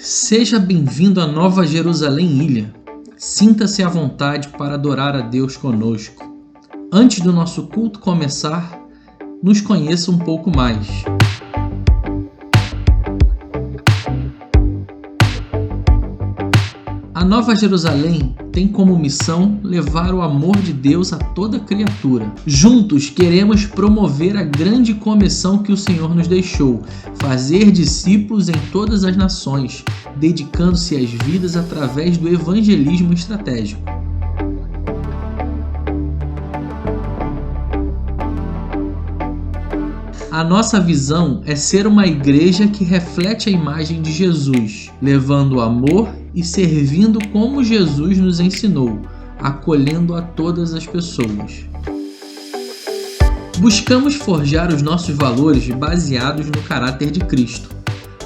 Seja bem-vindo à Nova Jerusalém Ilha. Sinta-se à vontade para adorar a Deus conosco. Antes do nosso culto começar, nos conheça um pouco mais. A Nova Jerusalém tem como missão levar o amor de Deus a toda criatura. Juntos queremos promover a grande comissão que o Senhor nos deixou, fazer discípulos em todas as nações, dedicando-se às vidas através do evangelismo estratégico. A nossa visão é ser uma igreja que reflete a imagem de Jesus, levando amor e servindo como Jesus nos ensinou, acolhendo a todas as pessoas. Buscamos forjar os nossos valores baseados no caráter de Cristo.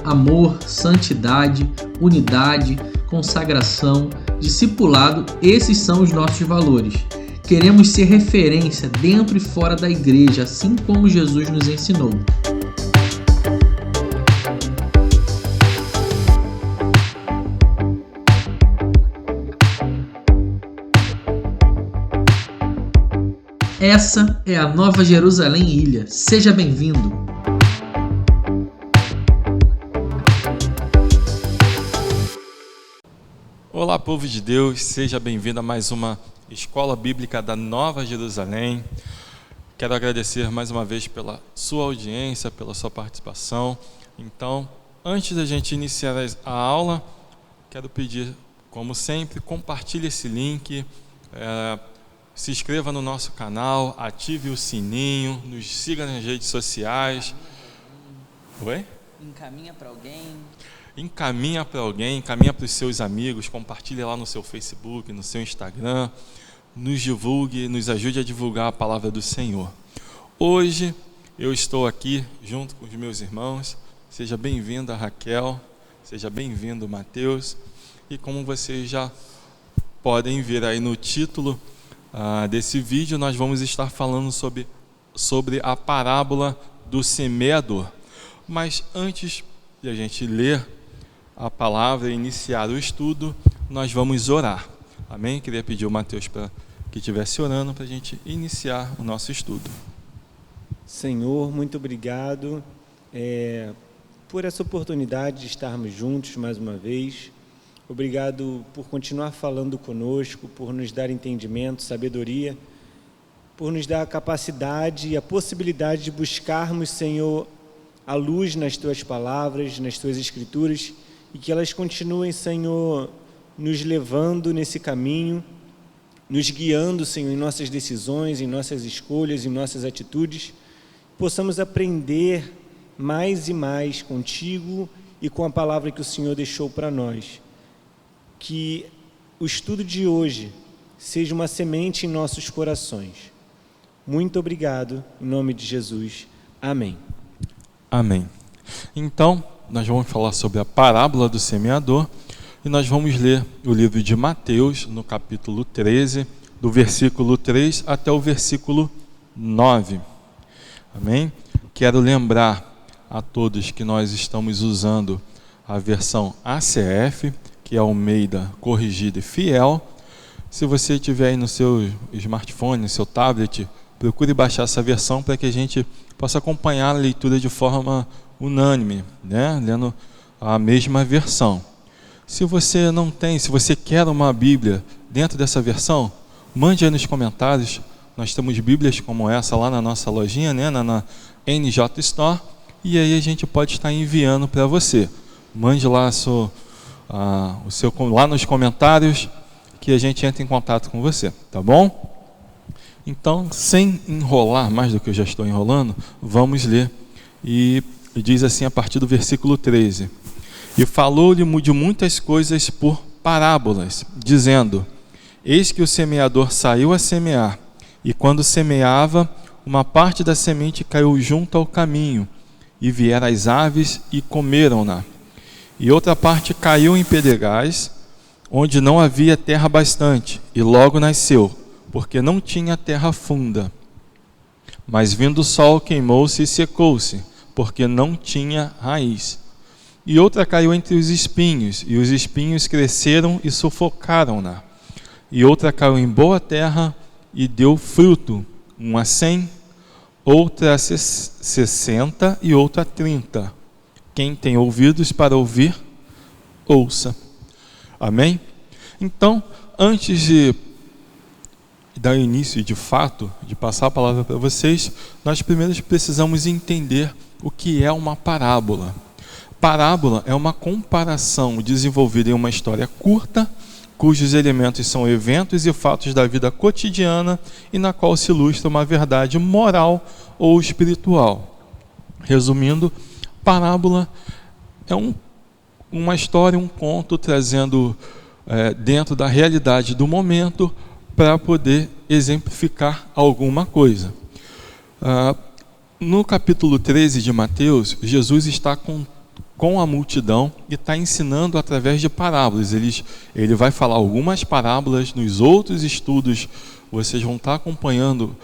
Amor, santidade, unidade, consagração, discipulado, esses são os nossos valores. Queremos ser referência dentro e fora da igreja, assim como Jesus nos ensinou. Essa é a Nova Jerusalém Ilha. Seja bem-vindo! Olá, povo de Deus, seja bem-vindo a mais uma Escola Bíblica da Nova Jerusalém. Quero agradecer mais uma vez pela sua audiência, pela sua participação. Então, antes da gente iniciar a aula, quero pedir, como sempre, compartilhe esse link, se inscreva no nosso canal, ative o sininho, nos siga nas redes sociais. Oi? Encaminha para alguém. Encaminha para alguém, encaminha para os seus amigos, compartilhe lá no seu Facebook, no seu Instagram, nos divulgue, nos ajude a divulgar a palavra do Senhor. Hoje eu estou aqui junto com os meus irmãos. Seja bem-vinda, Raquel, seja bem-vindo, Mateus. E como vocês já podem ver aí no título desse vídeo, nós vamos estar falando sobre a parábola do semeador. Mas antes de a gente ler a palavra e iniciar o estudo, nós vamos orar. Amém? Queria pedir ao Mateus para que estivesse orando para a gente iniciar o nosso estudo. Senhor, muito obrigado por essa oportunidade de estarmos juntos mais uma vez. Obrigado por continuar falando conosco, por nos dar entendimento, sabedoria, por nos dar a capacidade e a possibilidade de buscarmos, Senhor, a luz nas Tuas palavras, nas Tuas Escrituras, e que elas continuem, Senhor, nos levando nesse caminho, nos guiando, Senhor, em nossas decisões, em nossas escolhas, em nossas atitudes. Possamos aprender mais e mais contigo e com a palavra que o Senhor deixou para nós. Que o estudo de hoje seja uma semente em nossos corações. Muito obrigado, em nome de Jesus. Amém. Amém. Então, nós vamos falar sobre a parábola do semeador e nós vamos ler o livro de Mateus, no capítulo 13, do versículo 3 até o versículo 9. Amém? Quero lembrar a todos que nós estamos usando a versão ACF, que é Almeida Corrigida e Fiel. Se você tiver aí no seu smartphone, no seu tablet, procure baixar essa versão para que a gente possa acompanhar a leitura de forma unânime, né? Lendo a mesma versão. Se você não tem, se você quer uma Bíblia dentro dessa versão, mande aí nos comentários. Nós temos Bíblias como essa lá na nossa lojinha, né? na NJ Store, e aí a gente pode estar enviando para você. Mande lá lá nos comentários que a gente entra em contato com você, tá bom? Então, sem enrolar mais do que eu já estou enrolando, vamos ler. E diz assim a partir do versículo 13: E falou-lhe de muitas coisas por parábolas, dizendo: Eis que o semeador saiu a semear, e quando semeava, uma parte da semente caiu junto ao caminho, e vieram as aves e comeram-na. E outra parte caiu em pedregais, onde não havia terra bastante, e logo nasceu, porque não tinha terra funda. Mas vindo o sol, queimou-se e secou-se, porque não tinha raiz. E outra caiu entre os espinhos, e os espinhos cresceram e sufocaram-na. E outra caiu em boa terra e deu fruto, uma 100, outra 60 e outra 30. Quem tem ouvidos para ouvir, ouça. Amém? Então, antes de dar início de fato, de passar a palavra para vocês, nós primeiro precisamos entender o que é uma parábola. Parábola é uma comparação desenvolvida em uma história curta, cujos elementos são eventos e fatos da vida cotidiana e na qual se ilustra uma verdade moral ou espiritual. Resumindo, parábola é uma história, um conto trazendo dentro da realidade do momento para poder exemplificar alguma coisa. No capítulo 13 de Mateus, Jesus está com a multidão e está ensinando através de parábolas. Ele vai falar algumas parábolas. Nos outros estudos, vocês vão estar acompanhando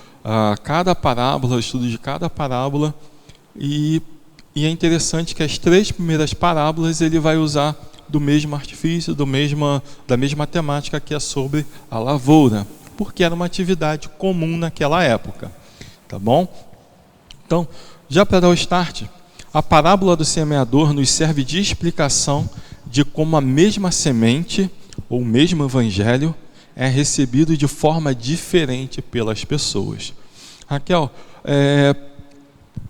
cada parábola, o estudo de cada parábola. E é interessante que as 3 primeiras parábolas ele vai usar do mesmo artifício, da mesma temática, que é sobre a lavoura, porque era uma atividade comum naquela época. Tá bom? Então, já para dar o start, a parábola do semeador nos serve de explicação de como a mesma semente, ou o mesmo evangelho, é recebido de forma diferente pelas pessoas. Raquel,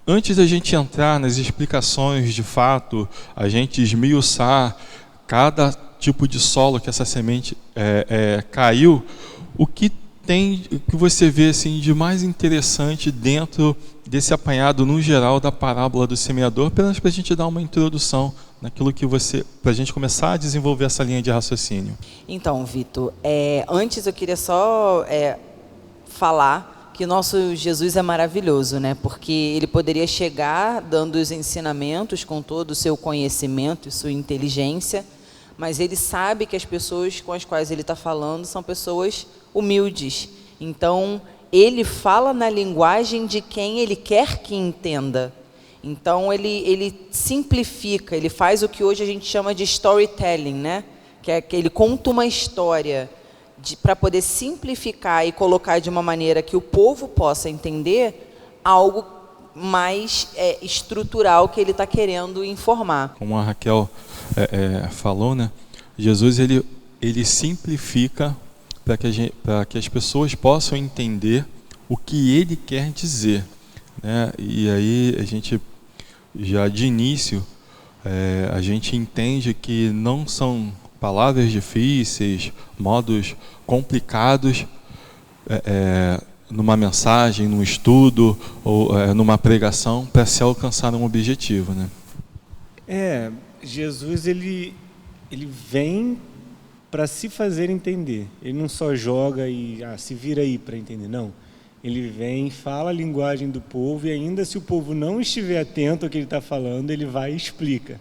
antes da gente entrar nas explicações de fato, a gente esmiuçar cada tipo de solo que essa semente caiu, o que você vê assim, de mais interessante dentro desse apanhado no geral da parábola do semeador, apenas para a gente dar uma introdução naquilo que para a gente começar a desenvolver essa linha de raciocínio. Então, Vitor, antes eu queria só falar que nosso Jesus é maravilhoso, né? Porque ele poderia chegar dando os ensinamentos com todo o seu conhecimento e sua inteligência, mas ele sabe que as pessoas com as quais ele está falando são pessoas humildes. Então, ele fala na linguagem de quem ele quer que entenda. Então, ele simplifica, ele faz o que hoje a gente chama de storytelling, né? Que é que ele conta uma história para poder simplificar e colocar de uma maneira que o povo possa entender algo mais estrutural que ele está querendo informar. Como a Raquel falou, né? Jesus ele simplifica para que as pessoas possam entender o que ele quer dizer, né? E aí a gente já de início a gente entende que não são palavras difíceis, modos complicados numa mensagem, num estudo ou numa pregação para se alcançar um objetivo, né? Jesus ele vem para se fazer entender. Ele não só joga e se vira aí para entender, não. Ele vem, fala a linguagem do povo e ainda se o povo não estiver atento ao que ele está falando, ele vai e explica.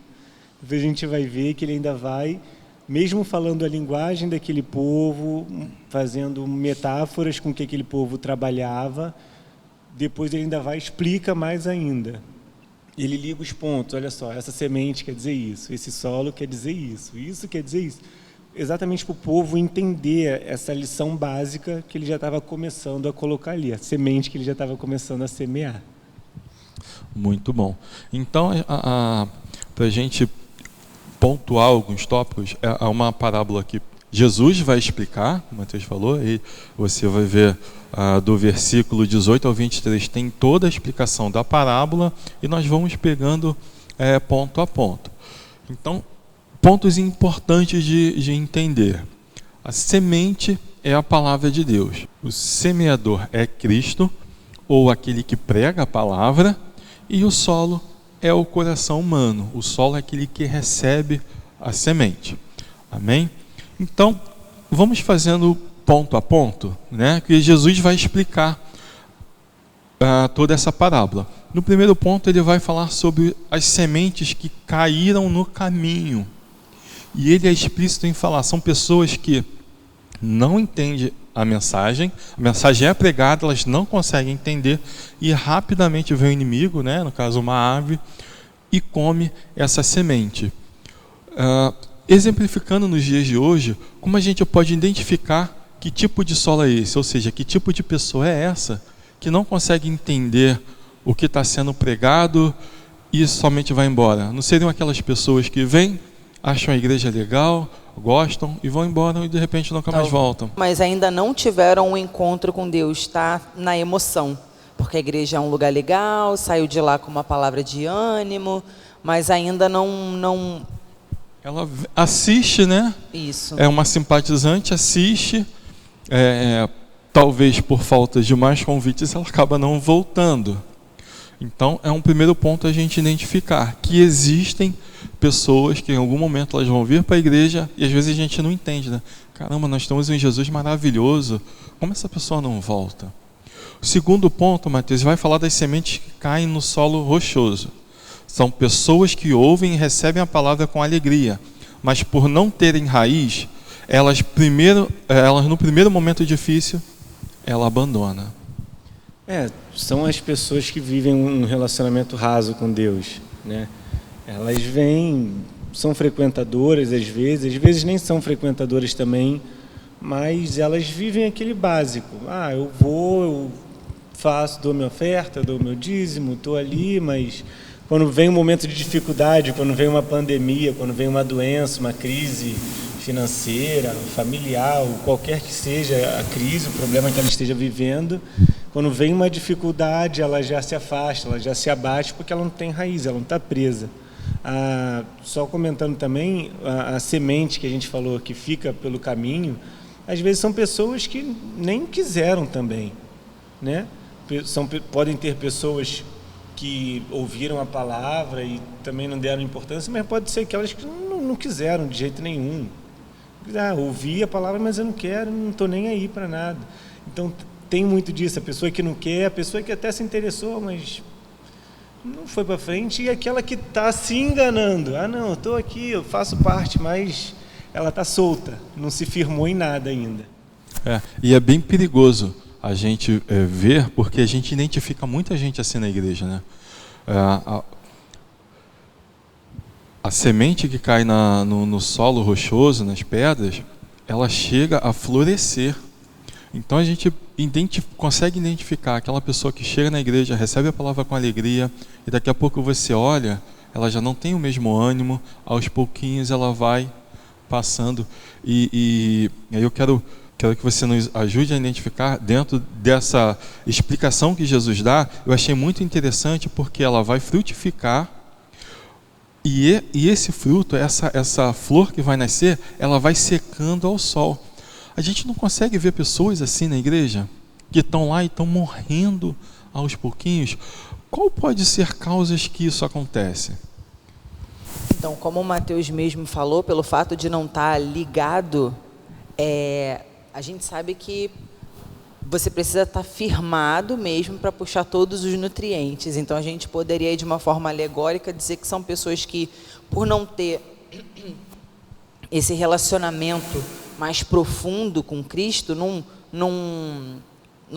Depois a gente vai ver que ele ainda vai, mesmo falando a linguagem daquele povo, fazendo metáforas com que aquele povo trabalhava, depois ele ainda vai e explica mais ainda. Ele liga os pontos, olha só, essa semente quer dizer isso, esse solo quer dizer isso quer dizer isso. Exatamente para o povo entender essa lição básica que ele já estava começando a colocar ali, a semente que ele já estava começando a semear. Muito bom. Então, para a gente pontuar alguns tópicos, há uma parábola que Jesus vai explicar, como o Mateus falou, e você vai ver do versículo 18 ao 23, tem toda a explicação da parábola, e nós vamos pegando ponto a ponto. Então, pontos importantes de entender. A semente é a palavra de Deus. O semeador é Cristo, ou aquele que prega a palavra, e o solo é o coração humano. O solo é aquele que recebe a semente. Amém? Então, vamos fazendo ponto a ponto, né? Que Jesus vai explicar toda essa parábola. No primeiro ponto, ele vai falar sobre as sementes que caíram no caminho. E ele é explícito em falar, são pessoas que não entendem a mensagem é pregada, elas não conseguem entender, e rapidamente vem o inimigo, né? No caso uma ave, e come essa semente. Exemplificando nos dias de hoje, como a gente pode identificar que tipo de solo é esse, ou seja, que tipo de pessoa é essa que não consegue entender o que está sendo pregado e somente vai embora. Não seriam aquelas pessoas que vêm, acham a igreja legal, gostam e vão embora e de repente nunca mais voltam. Mas ainda não tiveram um encontro com Deus, está na emoção. Porque a igreja é um lugar legal, saiu de lá com uma palavra de ânimo, mas ainda não... Ela assiste, né? Isso. É uma simpatizante, assiste, talvez por falta de mais convites, ela acaba não voltando. Então, é um primeiro ponto a gente identificar que existem pessoas que em algum momento elas vão vir para a igreja e às vezes a gente não entende, né? Caramba, nós temos um Jesus maravilhoso, como essa pessoa não volta? O segundo ponto, Mateus, vai falar das sementes que caem no solo rochoso. São pessoas que ouvem e recebem a palavra com alegria, mas por não terem raiz, elas no primeiro momento difícil, ela abandona. São as pessoas que vivem um relacionamento raso com Deus, né? Elas vêm, são frequentadoras às vezes nem são frequentadoras também, mas elas vivem aquele básico. Eu faço, dou minha oferta, dou meu dízimo, estou ali, mas quando vem um momento de dificuldade, quando vem uma pandemia, quando vem uma doença, uma crise financeira, familiar, ou qualquer que seja a crise, o problema que ela esteja vivendo, quando vem uma dificuldade, ela já se afasta, ela já se abate, porque ela não tem raiz, ela não está presa. Só comentando também, a semente que a gente falou que fica pelo caminho, às vezes são pessoas que nem quiseram também, né? Podem ter pessoas que ouviram a palavra e também não deram importância, mas pode ser aquelas que não quiseram de jeito nenhum. Ouvi a palavra, mas eu não quero, não estou nem aí para nada. Então, tem muito disso, a pessoa que não quer, a pessoa que até se interessou, mas não foi para frente, e aquela que está se enganando. Não, eu estou aqui, eu faço parte, mas ela está solta, não se firmou em nada ainda. E é bem perigoso a gente ver, porque a gente identifica muita gente assim na igreja, né? A semente que cai no solo rochoso, nas pedras, ela chega a florescer. Então a gente consegue identificar aquela pessoa que chega na igreja, recebe a palavra com alegria, e daqui a pouco você olha, ela já não tem o mesmo ânimo, aos pouquinhos ela vai passando. E aí eu quero que você nos ajude a identificar, dentro dessa explicação que Jesus dá, eu achei muito interessante, porque ela vai frutificar, e esse fruto, essa flor que vai nascer, ela vai secando ao sol. A gente não consegue ver pessoas assim na igreja, que estão lá e estão morrendo aos pouquinhos. Qual pode ser causas que isso acontece? Então, como o Mateus mesmo falou, pelo fato de não estar ligado, a gente sabe que você precisa estar firmado mesmo para puxar todos os nutrientes. Então, a gente poderia, de uma forma alegórica, dizer que são pessoas que, por não ter esse relacionamento mais profundo com Cristo, não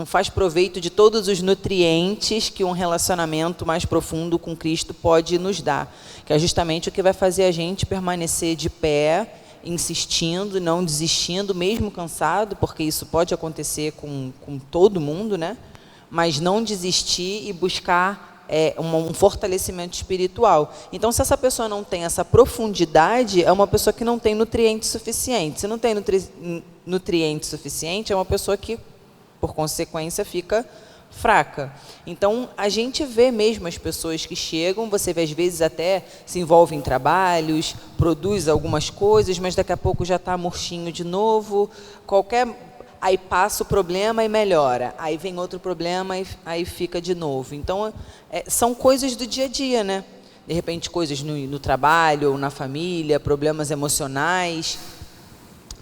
faz proveito de todos os nutrientes que um relacionamento mais profundo com Cristo pode nos dar, que é justamente o que vai fazer a gente permanecer de pé, insistindo, não desistindo, mesmo cansado, porque isso pode acontecer com todo mundo, né? Mas não desistir e buscar um fortalecimento espiritual. Então, se essa pessoa não tem essa profundidade, é uma pessoa que não tem nutrientes suficientes. Se não tem nutriente suficiente, é uma pessoa que, por consequência, fica fraca. Então, a gente vê mesmo as pessoas que chegam, você vê às vezes até se envolve em trabalhos, produz algumas coisas, mas daqui a pouco já está murchinho de novo, aí passa o problema e melhora, aí vem outro problema e aí fica de novo. Então, são coisas do dia a dia, né? De repente, coisas no trabalho, ou na família, problemas emocionais,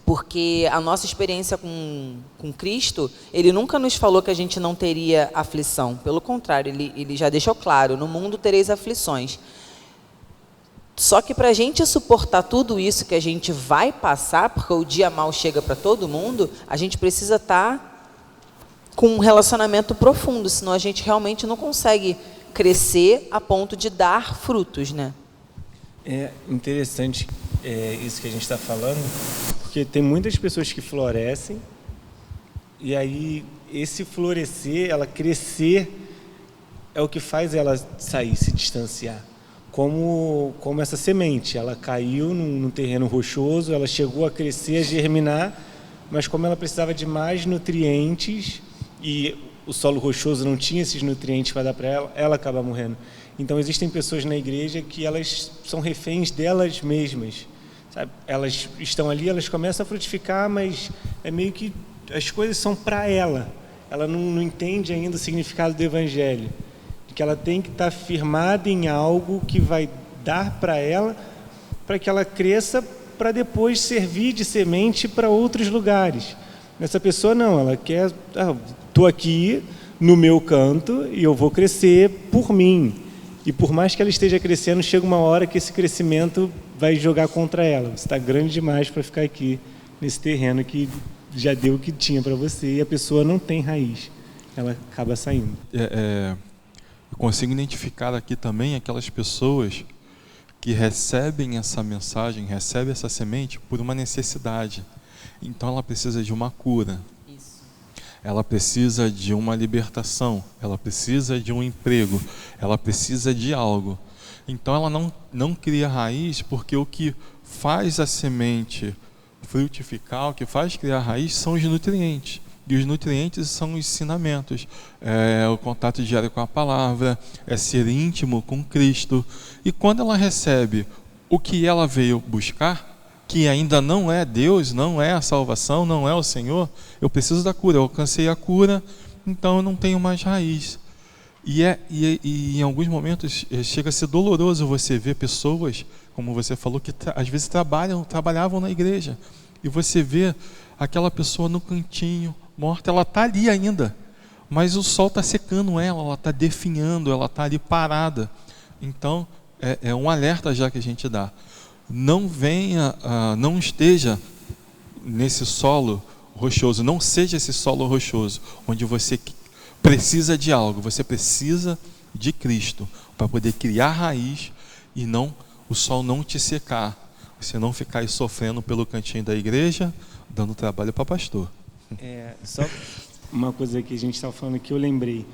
porque a nossa experiência com Cristo, Ele nunca nos falou que a gente não teria aflição. Pelo contrário, Ele já deixou claro, no mundo tereis aflições. Só que para a gente suportar tudo isso que a gente vai passar, porque o dia mal chega para todo mundo, a gente precisa estar com um relacionamento profundo, senão a gente realmente não consegue crescer a ponto de dar frutos, né? É interessante isso que a gente está falando, porque tem muitas pessoas que florescem, e aí esse florescer, ela crescer, é o que faz ela sair, se distanciar. Como essa semente, ela caiu num terreno rochoso, ela chegou a crescer, a germinar, mas como ela precisava de mais nutrientes e o solo rochoso não tinha esses nutrientes para dar para ela, ela acaba morrendo. Então existem pessoas na igreja que elas são reféns delas mesmas, sabe? Elas estão ali, elas começam a frutificar, mas é meio que as coisas são para ela. Ela não entende ainda o significado do evangelho, de que ela tem que estar firmada em algo que vai dar para ela, para que ela cresça, para depois servir de semente para outros lugares. Essa pessoa não, ela quer, estou aqui no meu canto e eu vou crescer por mim. E por mais que ela esteja crescendo, chega uma hora que esse crescimento vai jogar contra ela. Você está grande demais para ficar aqui nesse terreno que já deu o que tinha para você, e a pessoa não tem raiz. Ela acaba saindo. Eu consigo identificar aqui também aquelas pessoas que recebem essa mensagem, recebem essa semente por uma necessidade. Então ela precisa de uma cura. Isso. Ela precisa de uma libertação, ela precisa de um emprego, ela precisa de algo. Então ela não cria raiz, porque o que faz a semente frutificar, o que faz criar raiz são os nutrientes. E os nutrientes são os ensinamentos, o contato diário com a palavra, é ser íntimo com Cristo. E quando ela recebe o que ela veio buscar, que ainda não é Deus, não é a salvação, não é o Senhor, eu preciso da cura, eu alcancei a cura, então eu não tenho mais raiz. E em alguns momentos chega a ser doloroso você ver pessoas, como você falou, que às vezes trabalhavam na igreja, e você vê aquela pessoa no cantinho, morta, ela está ali ainda, mas o sol está secando ela está definhando, ela está ali parada. Então é um alerta já que a gente dá. Não esteja nesse solo rochoso, não seja esse solo rochoso, onde você precisa de algo, você precisa de Cristo para poder criar raiz e o sol não te secar, você não ficar aí sofrendo pelo cantinho da igreja, dando trabalho para pastor. Só uma coisa que a gente estava falando que eu lembrei.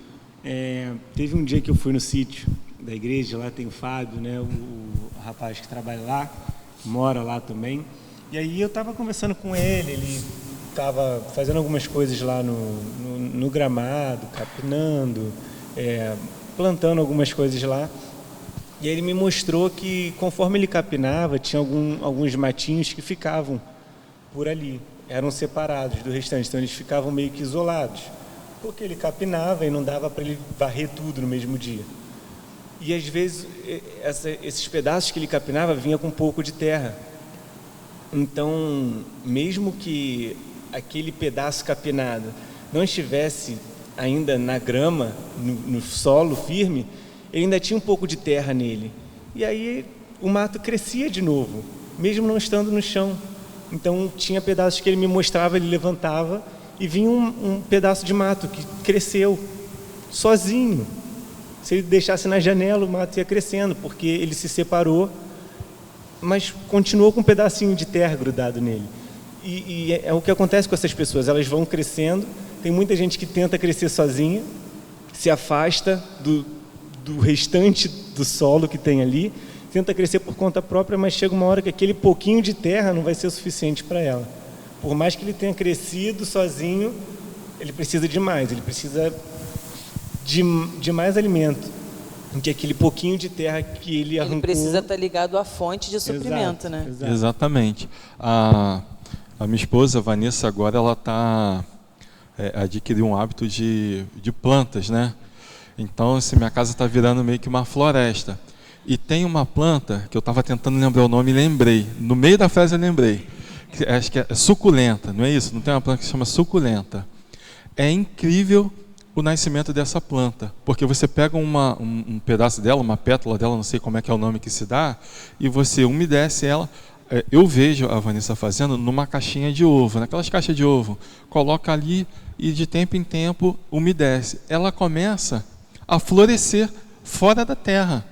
Teve um dia que eu fui no sítio da igreja, lá tem o Fábio, né, o rapaz que trabalha lá, mora lá também. E aí eu estava conversando com ele estava fazendo algumas coisas lá no gramado, capinando, plantando algumas coisas lá. E aí ele me mostrou que conforme ele capinava, tinha alguns matinhos que ficavam por ali. Eram separados do restante, então eles ficavam meio que isolados, porque ele capinava e não dava para ele varrer tudo no mesmo dia. E às vezes esses pedaços que ele capinava vinha com um pouco de terra. Então, mesmo que aquele pedaço capinado não estivesse ainda na grama, no solo firme, ele ainda tinha um pouco de terra nele. E aí o mato crescia de novo, mesmo não estando no chão. Então tinha pedaços que ele me mostrava, ele levantava e vinha um pedaço de mato que cresceu sozinho. Se ele deixasse na janela, o mato ia crescendo, porque ele se separou, mas continuou com um pedacinho de terra grudado nele. E é o que acontece com essas pessoas, elas vão crescendo. Tem muita gente que tenta crescer sozinha, se afasta do restante do solo que tem ali, tenta crescer por conta própria, mas chega uma hora que aquele pouquinho de terra não vai ser o suficiente para ela. Por mais que ele tenha crescido sozinho, ele precisa de mais, ele precisa de mais alimento do que aquele pouquinho de terra que ele arrancou. Ele precisa estar ligado à fonte de suprimento, né? Exato. Exatamente. A minha esposa, Vanessa, agora ela adquiriu um hábito de plantas, né? Então, minha casa está virando meio que uma floresta. E tem uma planta que eu estava tentando lembrar o nome e lembrei. No meio da frase eu lembrei. Acho que é suculenta, não é isso? Não tem uma planta que se chama suculenta. É incrível o nascimento dessa planta, porque você pega um pedaço dela, uma pétala dela, não sei como é que é o nome que se dá, e você umedece ela. Eu vejo a Vanessa fazendo numa caixinha de ovo, naquelas caixas de ovo. Coloca ali e de tempo em tempo umedece. Ela começa a florescer fora da terra.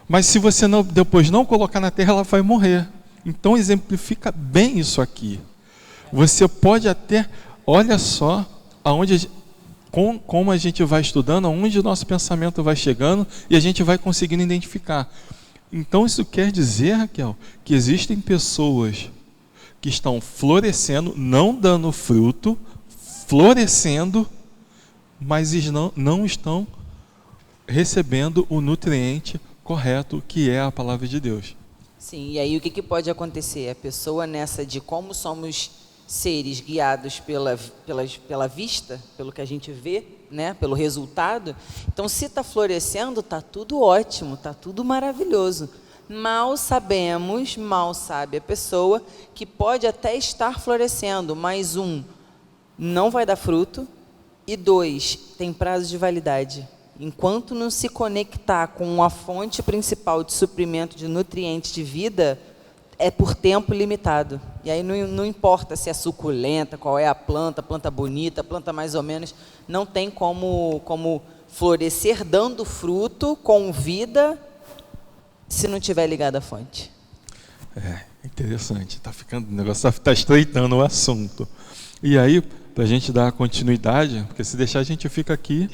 Mas se você depois não colocar na terra, ela vai morrer. Então exemplifica bem isso aqui. Você pode até, olha só, como a gente vai estudando, aonde o nosso pensamento vai chegando e a gente vai conseguindo identificar. Então isso quer dizer, Raquel, que existem pessoas que estão florescendo, não dando fruto, florescendo, mas não estão recebendo o nutriente correto, que é a palavra de Deus. Sim, e aí o que pode acontecer? A pessoa nessa de como somos seres guiados pela vista, pelo que a gente vê, né, pelo resultado, então se está florescendo, está tudo ótimo, está tudo maravilhoso. Mal sabe a pessoa que pode até estar florescendo, mas não vai dar fruto, e 2, tem prazo de validade. Enquanto não se conectar com a fonte principal de suprimento de nutrientes de vida, é por tempo limitado. E aí não importa se é suculenta, qual é a planta bonita, planta mais ou menos, não tem como florescer dando fruto com vida se não tiver ligado à fonte. É interessante, o negócio está estreitando o assunto. E aí, para a gente dar continuidade, porque se deixar a gente fica aqui,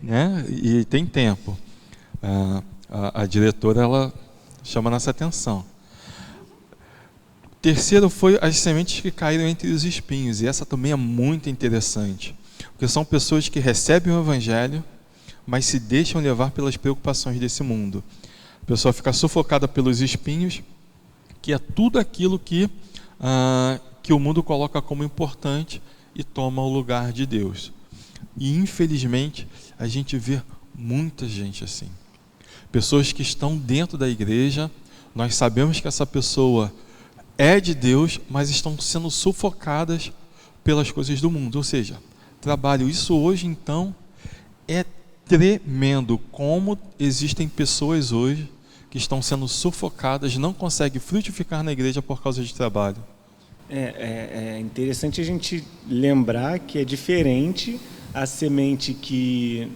né? E tem tempo. A diretora, ela chama nossa atenção. Terceiro foi as sementes que caíram entre os espinhos, e essa também é muito interessante, porque são pessoas que recebem o evangelho, mas se deixam levar pelas preocupações desse mundo. A pessoa fica sufocada pelos espinhos, que é tudo aquilo que o mundo coloca como importante e toma o lugar de Deus. E infelizmente a gente vê muita gente assim. Pessoas que estão dentro da igreja, nós sabemos que essa pessoa é de Deus, mas estão sendo sufocadas pelas coisas do mundo. Ou seja, trabalho. Isso hoje, então, é tremendo. Como existem pessoas hoje que estão sendo sufocadas, não conseguem frutificar na igreja por causa de trabalho. É interessante a gente lembrar que é diferente a semente que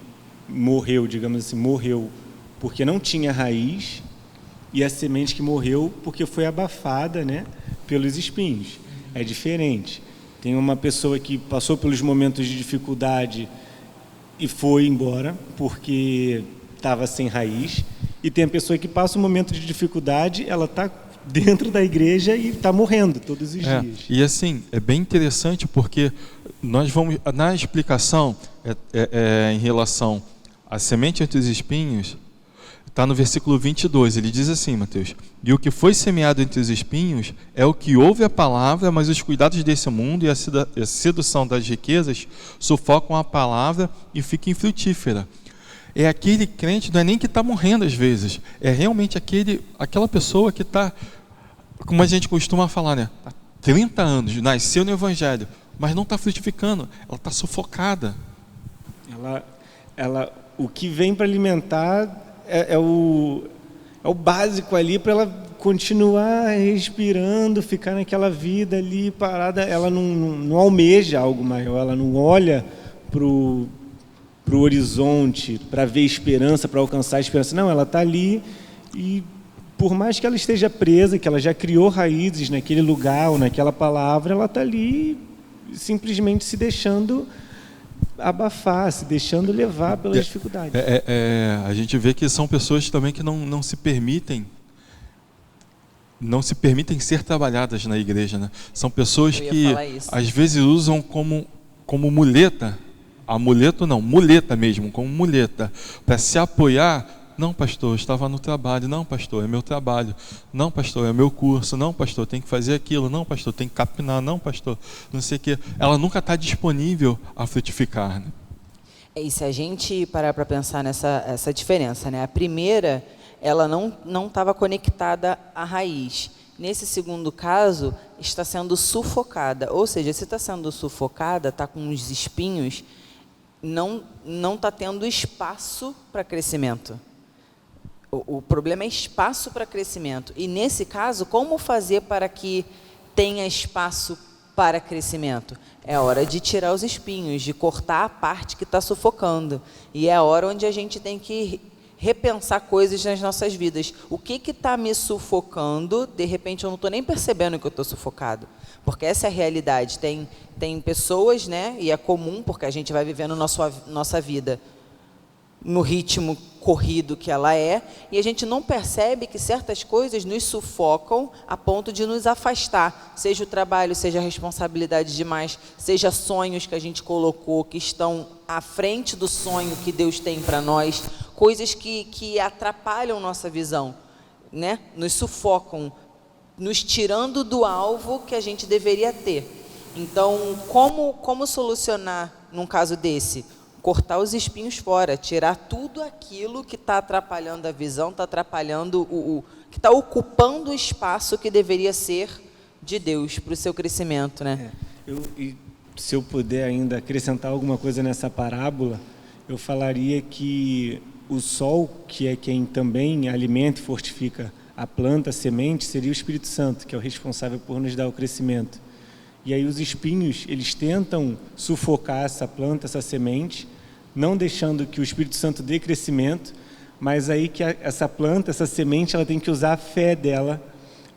morreu, digamos assim, morreu porque não tinha raiz, e a semente que morreu porque foi abafada, né, pelos espinhos. É diferente. Tem uma pessoa que passou pelos momentos de dificuldade e foi embora porque estava sem raiz, e tem a pessoa que passa um momento de dificuldade, ela está dentro da igreja e está morrendo todos os dias. E assim, é bem interessante porque nós vamos, na explicação em relação à semente entre os espinhos, está no versículo 22, ele diz assim, Mateus: e o que foi semeado entre os espinhos é o que ouve a palavra, mas os cuidados desse mundo e a sedução das riquezas sufocam a palavra e fica infrutífera. É aquele crente, não é nem que está morrendo às vezes, é realmente aquela pessoa que está, como a gente costuma falar, né, há 30 anos, nasceu no evangelho, mas não está frutificando, ela está sufocada. O que vem para alimentar é o básico ali para ela continuar respirando, ficar naquela vida ali parada. Ela não almeja algo maior, ela não olha pro horizonte para ver esperança, para alcançar a esperança. Não, ela está ali, e por mais que ela esteja presa, que ela já criou raízes naquele lugar ou naquela palavra, ela está ali simplesmente se deixando abafar, se deixando levar pelas dificuldades. A gente vê que são pessoas também que não se permitem ser trabalhadas na igreja, né? São pessoas que às vezes usam como muleta, muleta mesmo, como muleta, para se apoiar. Não, pastor, eu estava no trabalho. Não, pastor, é meu trabalho. Não, pastor, é meu curso. Não, pastor, tem que fazer aquilo. Não, pastor, tem que capinar. Não, pastor, não sei o quê. Ela nunca está disponível a frutificar, né? E se a gente parar para pensar essa diferença, né? A primeira, ela não estava conectada à raiz. Nesse segundo caso, está sendo sufocada. Ou seja, se está sendo sufocada, está com uns espinhos, não está tendo espaço para crescimento. O problema é espaço para crescimento. E nesse caso, como fazer para que tenha espaço para crescimento? É a hora de tirar os espinhos, de cortar a parte que está sufocando. E é a hora onde a gente tem que repensar coisas nas nossas vidas. O que está me sufocando? De repente eu não estou nem percebendo que eu estou sufocado, porque essa é a realidade. Tem pessoas, né, e é comum, porque a gente vai vivendo nossa vida no ritmo corrido que ela é, e a gente não percebe que certas coisas nos sufocam a ponto de nos afastar, seja o trabalho, seja a responsabilidade demais, seja sonhos que a gente colocou, que estão à frente do sonho que Deus tem para nós, coisas que atrapalham nossa visão, né? Nos sufocam, nos tirando do alvo que a gente deveria ter. Então, como solucionar num caso desse? Cortar os espinhos fora, tirar tudo aquilo que está atrapalhando a visão, está atrapalhando que está ocupando o espaço que deveria ser de Deus para o seu crescimento, né? E se eu puder ainda acrescentar alguma coisa nessa parábola, eu falaria que o sol, que é quem também alimenta e fortifica a planta, a semente, seria o Espírito Santo, que é o responsável por nos dar o crescimento. E aí os espinhos, eles tentam sufocar essa planta, essa semente, não deixando que o Espírito Santo dê crescimento, mas aí que essa planta, essa semente, ela tem que usar a fé dela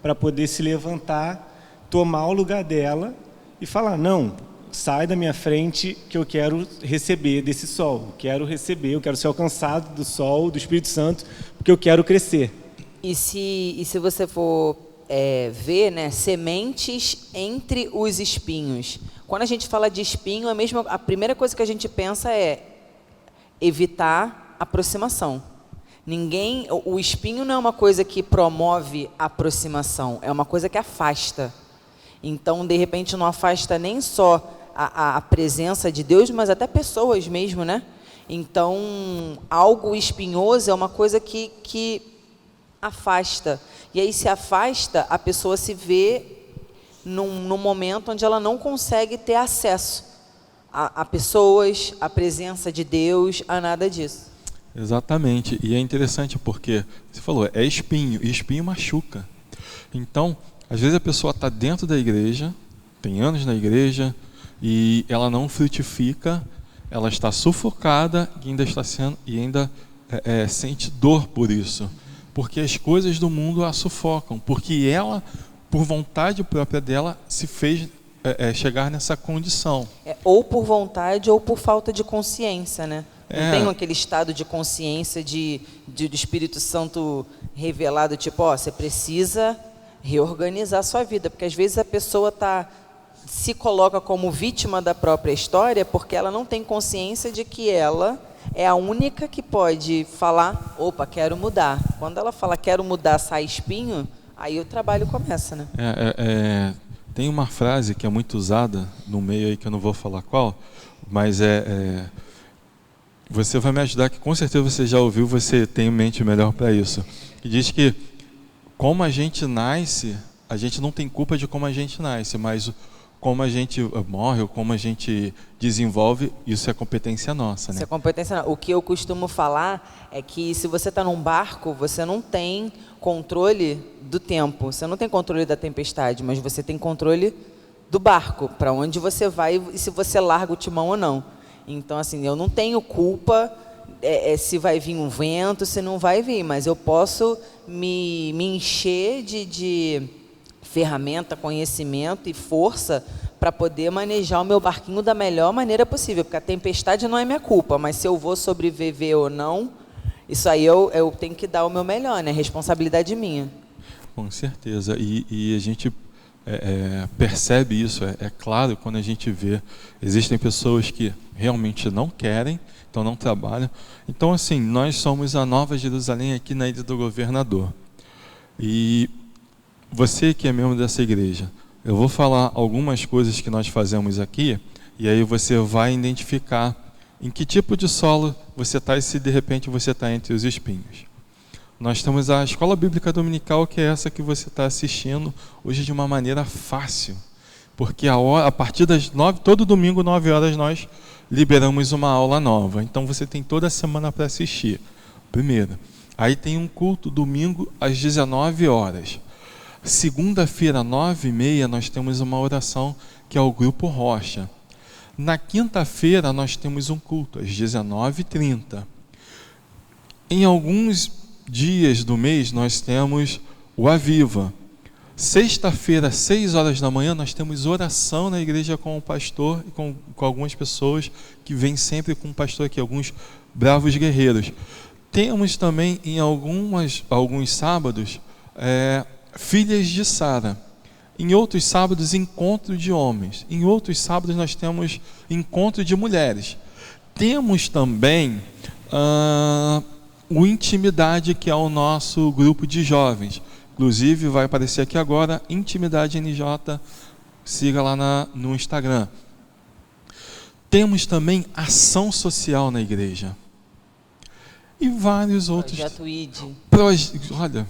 para poder se levantar, tomar o lugar dela e falar, não, sai da minha frente que eu quero receber desse sol, eu quero ser alcançado do sol, do Espírito Santo, porque eu quero crescer. E se você for ver, né, sementes entre os espinhos. Quando a gente fala de espinho, a primeira coisa que a gente pensa é evitar aproximação. O espinho não é uma coisa que promove aproximação, é uma coisa que afasta. Então, de repente, não afasta nem só a presença de Deus, mas até pessoas mesmo, né? Então, algo espinhoso é uma coisa que afasta. E aí se afasta, a pessoa se vê num momento onde ela não consegue ter acesso a pessoas, a presença de Deus, a nada disso. Exatamente. E é interessante porque você falou, é espinho, e espinho machuca. Então, às vezes a pessoa está dentro da igreja, tem anos na igreja, e ela não frutifica, ela está sufocada e ainda sente dor por isso. Porque as coisas do mundo a sufocam, porque ela, por vontade própria dela, se fez chegar nessa condição. Ou por vontade ou por falta de consciência, né? Não tem aquele estado de consciência do Espírito Santo revelado, tipo, você precisa reorganizar a sua vida, porque às vezes a pessoa se coloca como vítima da própria história porque ela não tem consciência de que ela é a única que pode falar, opa, quero mudar. Quando ela fala, quero mudar, sai espinho, aí o trabalho começa, né? Tem uma frase que é muito usada no meio aí, que eu não vou falar qual, mas você vai me ajudar, que com certeza você já ouviu, você tem mente melhor para isso. Que diz que como a gente nasce, a gente não tem culpa de como a gente nasce, mas como a gente morre ou como a gente desenvolve, isso é competência nossa, né? Isso é competência nossa. O que eu costumo falar é que se você está num barco, você não tem controle do tempo, você não tem controle da tempestade, mas você tem controle do barco, para onde você vai e se você larga o timão ou não. Então, assim, eu não tenho culpa se vai vir um vento, se não vai vir, mas eu posso me encher de ferramenta, conhecimento e força para poder manejar o meu barquinho da melhor maneira possível, porque a tempestade não é minha culpa, mas se eu vou sobreviver ou não, isso aí eu tenho que dar o meu melhor, né? Responsabilidade minha. Com certeza, e a gente percebe isso, é claro, quando a gente vê, existem pessoas que realmente não querem, então não trabalham. Então, assim, nós somos a Nova Jerusalém aqui na Ilha do Governador. E você que é membro dessa igreja, eu vou falar algumas coisas que nós fazemos aqui, e aí você vai identificar em que tipo de solo você está e se de repente você está entre os espinhos. Nós temos a Escola Bíblica Dominical, que é essa que você está assistindo hoje de uma maneira fácil, porque a partir das 9, todo domingo, 9 horas, nós liberamos uma aula nova. Então você tem toda a semana para assistir. Primeiro. Aí tem um culto domingo às 19 horas. Segunda-feira, 9h30, nós temos uma oração que é o Grupo Rocha. Na quinta-feira, nós temos um culto às 19h30. Em alguns dias do mês nós temos o Aviva. Sexta-feira, 6 horas da manhã, nós temos oração na igreja com o pastor e com algumas pessoas que vêm sempre com o pastor aqui, alguns bravos guerreiros. Temos também em alguns sábados filhas de Sara. Em outros sábados, encontro de homens. Em outros sábados, nós temos encontro de mulheres. Temos também o Intimidade, que é o nosso grupo de jovens. Inclusive, vai aparecer aqui agora, Intimidade NJ, siga lá no Instagram. Temos também ação social na igreja. E vários outros. Projeto ID. Olha,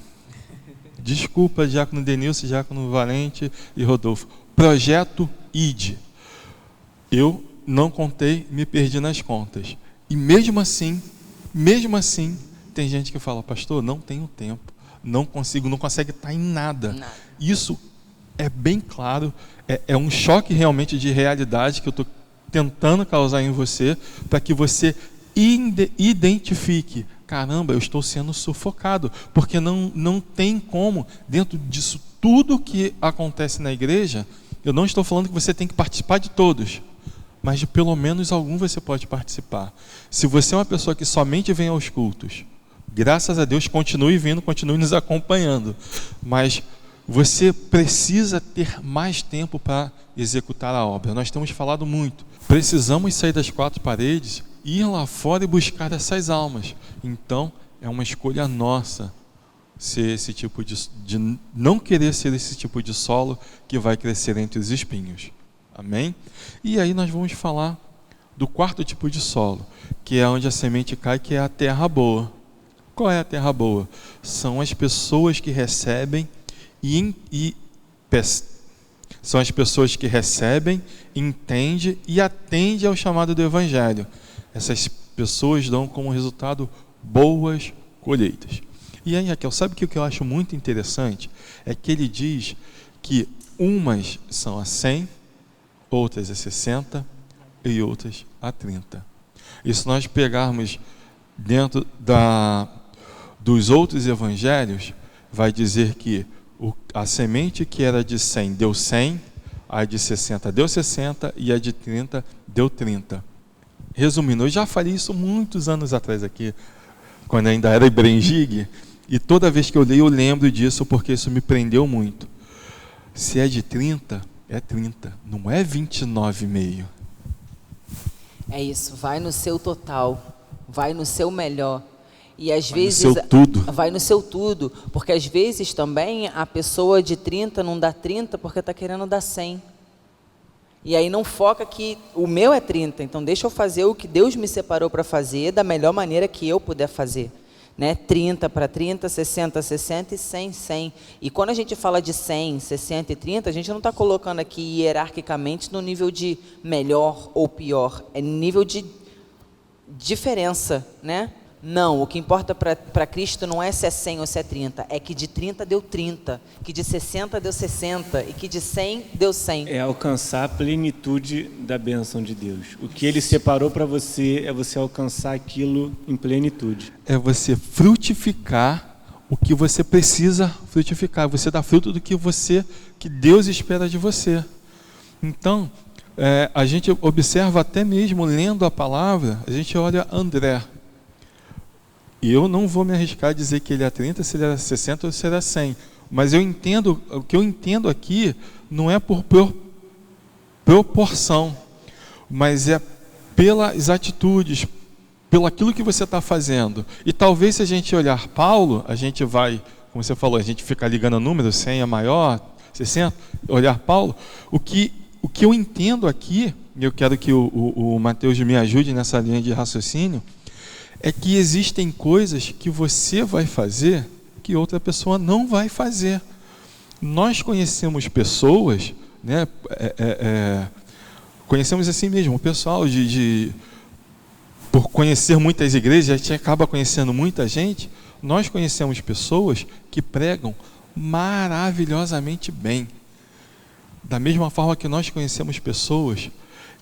desculpa, Diácono Denilson, Diácono Valente e Rodolfo. Projeto ID. Eu não contei, me perdi nas contas. E mesmo assim, tem gente que fala, pastor, não tenho tempo, não consegue estar em nada. Isso é bem claro, é um choque realmente de realidade que eu estou tentando causar em você, para que você identifique, caramba, eu estou sendo sufocado, porque não tem como, dentro disso tudo que acontece na igreja, eu não estou falando que você tem que participar de todos, mas de pelo menos algum você pode participar. Se você é uma pessoa que somente vem aos cultos, graças a Deus, continue vindo, continue nos acompanhando, mas você precisa ter mais tempo para executar a obra. Nós temos falado muito, precisamos sair das quatro paredes, ir lá fora e buscar essas almas. Então, é uma escolha nossa ser esse tipo de não querer ser esse tipo de solo que vai crescer entre os espinhos. Amém? E aí nós vamos falar do quarto tipo de solo, que é onde a semente cai, que é a terra boa. Qual é a terra boa? São as pessoas que recebem são as pessoas que recebem, entendem e atendem ao chamado do Evangelho. Essas pessoas dão como resultado boas colheitas. E aí, Raquel, sabe o que eu acho muito interessante? É que ele diz que umas são a 100, outras a 60 e outras a 30. E se nós pegarmos dentro dos outros evangelhos, vai dizer que a semente que era de 100 deu 100, a de 60 deu 60 e a de 30 deu 30. Resumindo, eu já falei isso muitos anos atrás aqui, quando ainda era Ibrengig, e toda vez que eu leio eu lembro disso porque isso me prendeu muito. Se é de 30, é 30, não é 29,5. É isso, vai no seu total, vai no seu melhor. E às Vai vezes no seu tudo. vai no seu tudo, porque às vezes também a pessoa de 30 não dá 30 porque está querendo dar 100. E aí não foca que o meu é 30, então deixa eu fazer o que Deus me separou para fazer da melhor maneira que eu puder fazer. Né? 30 para 30, 60, 60 e 100, 100. E quando a gente fala de 100, 60 e 30, a gente não está colocando aqui hierarquicamente no nível de melhor ou pior, é nível de diferença, né? Não, o que importa para Cristo não é se é 100 ou se é 30, é que de 30 deu 30, que de 60 deu 60 e que de 100 deu 100. É alcançar a plenitude da bênção de Deus. O que Ele separou para você é você alcançar aquilo em plenitude. É você frutificar o que você precisa frutificar, você dá fruto do que Deus espera de você. Então, a gente observa até mesmo lendo a palavra, a gente olha André. E eu não vou me arriscar a dizer que ele é 30, se ele era 60 ou se era 100. Mas o que eu entendo aqui não é por proporção, mas é pelas atitudes, pelo aquilo que você está fazendo. E talvez se a gente olhar Paulo, a gente vai, como você falou, a gente fica ligando números, 100 é maior, 60, olhar Paulo, o que eu entendo aqui, e eu quero que o Mateus me ajude nessa linha de raciocínio, é que existem coisas que você vai fazer que outra pessoa não vai fazer. Nós conhecemos pessoas, né, conhecemos assim mesmo, o pessoal por conhecer muitas igrejas, a gente acaba conhecendo muita gente, nós conhecemos pessoas que pregam maravilhosamente bem. Da mesma forma que nós conhecemos pessoas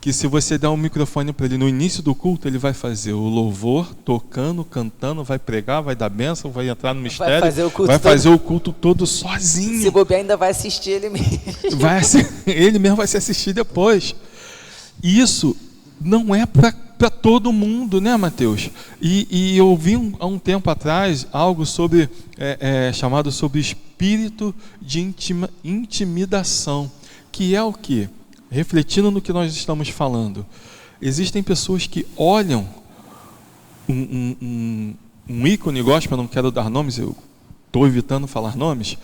que se você der um microfone para ele no início do culto, ele vai fazer o louvor, tocando, cantando, vai pregar, vai dar bênção, vai entrar no mistério, vai fazer o culto todo sozinho. Se bobear, ainda vai assistir ele mesmo. Ele mesmo vai se assistir depois. Isso não é para todo mundo, né, Mateus? E eu ouvi há um tempo atrás algo sobre chamado sobre espírito de intimidação, que é o quê? Refletindo no que nós estamos falando, existem pessoas que olham um ícone gospel, eu não quero dar nomes, eu estou evitando falar nomes,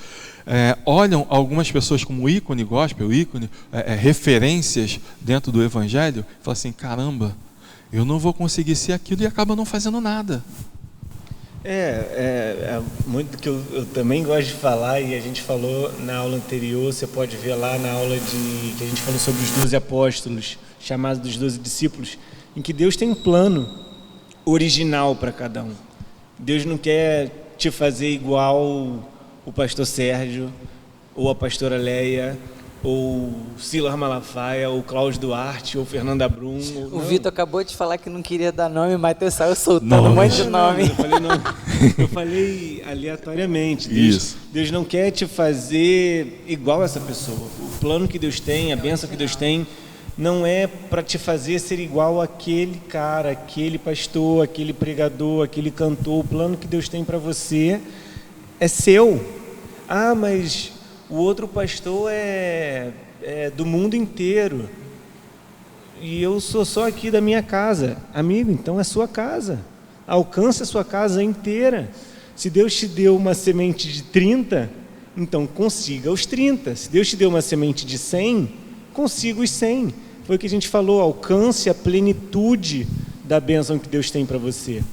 olham algumas pessoas como ícone gospel, referências dentro do evangelho, e falam assim, caramba, eu não vou conseguir ser aquilo, e acaba não fazendo nada. Muito que eu também gosto de falar, e a gente falou na aula anterior, você pode ver lá na aula que a gente falou sobre os 12 apóstolos, chamados dos 12 discípulos, em que Deus tem um plano original para cada um. Deus não quer te fazer igual o pastor Sérgio, ou a pastora Leia, ou Silas Malafaia, ou Cláudio Duarte, ou Fernanda Brum. O Vitor acabou de falar que não queria dar nome, o Matheus saiu soltando um monte de nome. Eu falei aleatoriamente. Isso. Deus não quer te fazer igual essa pessoa. O plano que Deus tem, a bênção que Deus tem, não é para te fazer ser igual àquele cara, aquele pastor, aquele pregador, aquele cantor. O plano que Deus tem para você é seu. Ah, mas o outro pastor é do mundo inteiro e eu sou só aqui da minha casa. Amigo, então é sua casa. Alcance a sua casa inteira. Se Deus te deu uma semente de 30, então consiga os 30. Se Deus te deu uma semente de 100, consiga os 100. Foi o que a gente falou, alcance a plenitude da bênção que Deus tem para você.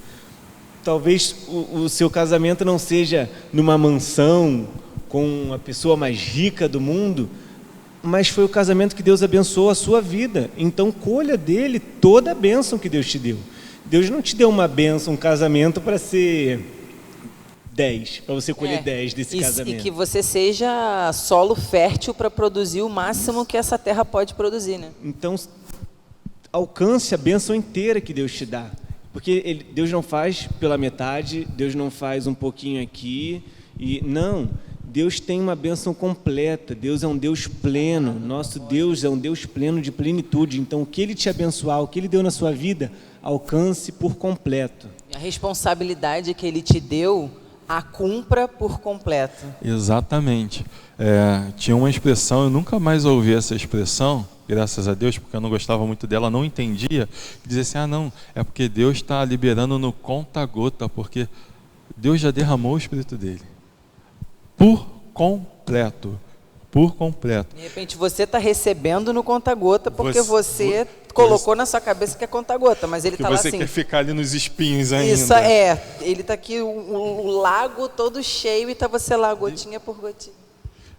Talvez o seu casamento não seja numa mansão, com a pessoa mais rica do mundo, mas foi o casamento que Deus abençoou a sua vida. Então colha dele toda a bênção que Deus te deu. Deus não te deu uma bênção, um casamento para ser 10, para você colher 10 desse casamento. E que você seja solo fértil para produzir o máximo que essa terra pode produzir, né? Então, alcance a bênção inteira que Deus te dá. Porque Deus não faz pela metade, Deus não faz um pouquinho aqui, não. Deus tem uma bênção completa, Deus é um Deus pleno, nosso Deus é um Deus pleno de plenitude. Então, o que Ele te abençoar, o que Ele deu na sua vida, alcance por completo. A responsabilidade que Ele te deu, a cumpra por completo. Exatamente. Tinha uma expressão, eu nunca mais ouvi essa expressão, graças a Deus, porque eu não gostava muito dela, não entendia, que dizia assim, não, é porque Deus está liberando no conta-gota, porque Deus já derramou o Espírito dele. Por completo. De repente você está recebendo no conta-gota porque você colocou na sua cabeça que é conta-gota, mas ele está lá assim. Você quer ficar ali nos espinhos ainda. Isso, ele está aqui, o lago todo cheio e está você lá, gotinha por gotinha.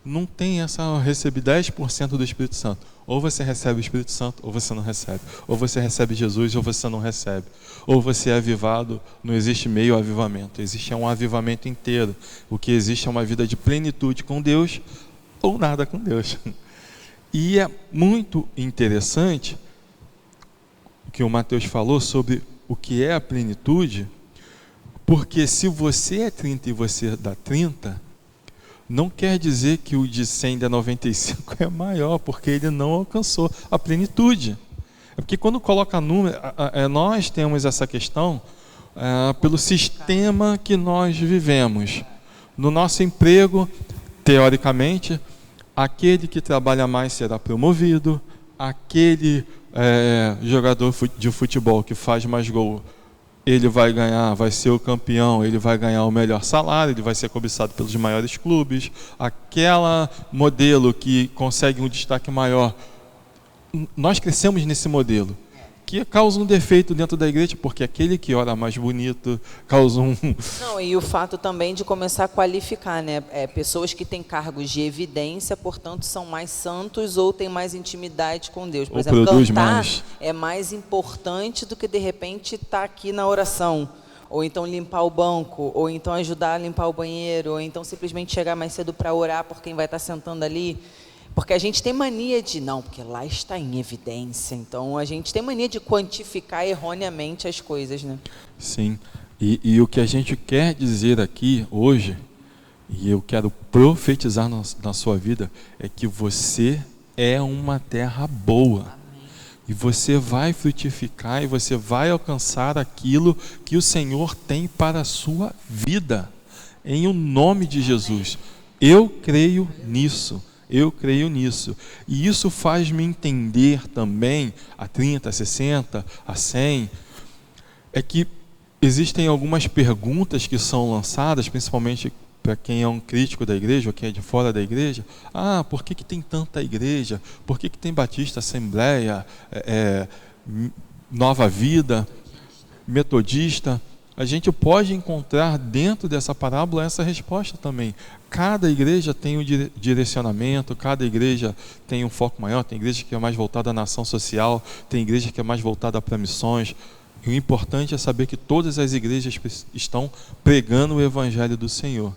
Não tem essa, receber 10% do Espírito Santo. Ou você recebe o Espírito Santo, ou você não recebe. Ou você recebe Jesus, ou você não recebe. Ou você é avivado, não existe meio avivamento. Existe um avivamento inteiro. O que existe é uma vida de plenitude com Deus, ou nada com Deus. E é muito interessante o que o Mateus falou sobre o que é a plenitude, porque se você é 30 e você dá 30, não quer dizer que o de 100 dá 95 é maior, porque ele não alcançou a plenitude. É porque quando coloca número, nós temos essa questão pelo sistema que nós vivemos. No nosso emprego, teoricamente, aquele que trabalha mais será promovido, aquele jogador de futebol que faz mais gol, ele vai ganhar, vai ser o campeão, ele vai ganhar o melhor salário, ele vai ser cobiçado pelos maiores clubes. Aquela modelo que consegue um destaque maior, nós crescemos nesse modelo, que causa um defeito dentro da igreja, porque aquele que ora mais bonito causa um... Não, e o fato também de começar a qualificar, né? Pessoas que têm cargos de evidência, portanto, são mais santos ou têm mais intimidade com Deus. Por exemplo, cantar é mais importante do que, de repente, estar aqui na oração, ou então limpar o banco, ou então ajudar a limpar o banheiro, ou então simplesmente chegar mais cedo para orar por quem vai estar sentando ali. Porque a gente tem mania de, não, porque lá está em evidência. Então, a gente tem mania de quantificar erroneamente as coisas, né? Sim, e o que a gente quer dizer aqui hoje, e eu quero profetizar na sua vida, é que você é uma terra boa. Amém. E você vai frutificar e você vai alcançar aquilo que o Senhor tem para a sua vida, em o nome de Jesus. Eu creio nisso. Eu creio nisso. E isso faz-me entender também, a 30, a 60, a 100, é que existem algumas perguntas que são lançadas, principalmente para quem é um crítico da igreja, ou quem é de fora da igreja. Por que tem tanta igreja? Por que tem Batista, Assembleia, Nova Vida, Metodista? A gente pode encontrar dentro dessa parábola essa resposta também. Cada igreja tem um direcionamento, cada igreja tem um foco maior, tem igreja que é mais voltada à ação social, tem igreja que é mais voltada para missões. E o importante é saber que todas as igrejas estão pregando o evangelho do Senhor.